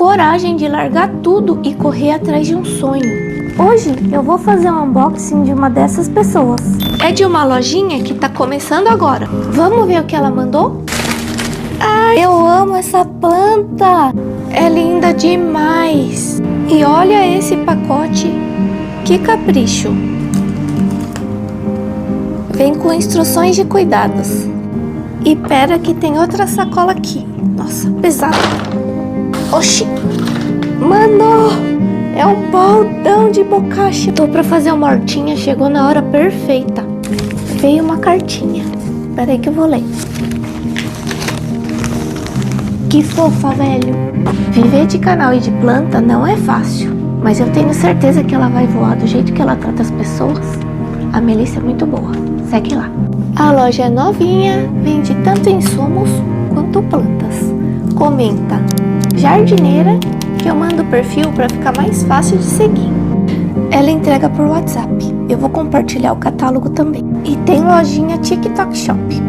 coragem de largar tudo e correr atrás de um sonho. Hoje eu vou fazer um unboxing de uma dessas pessoas. É de uma lojinha que tá começando agora. Vamos ver o que ela mandou? Ai, eu amo essa planta! É linda demais! E olha esse pacote, que capricho! Vem com instruções de cuidados. E pera que tem outra sacola aqui. Nossa, pesada. Oxi! Mano! É um baldão de bocacha. Tô pra fazer uma hortinha, chegou na hora perfeita. Veio uma cartinha. Pera aí que eu vou ler. Que fofa, velho. Viver de canal e de planta não é fácil. Mas eu tenho certeza que ela vai voar do jeito que ela trata as pessoas. A Melissa é muito boa. Segue lá. A loja é novinha, vende tanto insumos quanto plantas. Comenta jardineira, que eu mando o perfil para ficar mais fácil de seguir. Ela entrega por WhatsApp. Eu vou compartilhar o catálogo também. E tem lojinha TikTok Shop.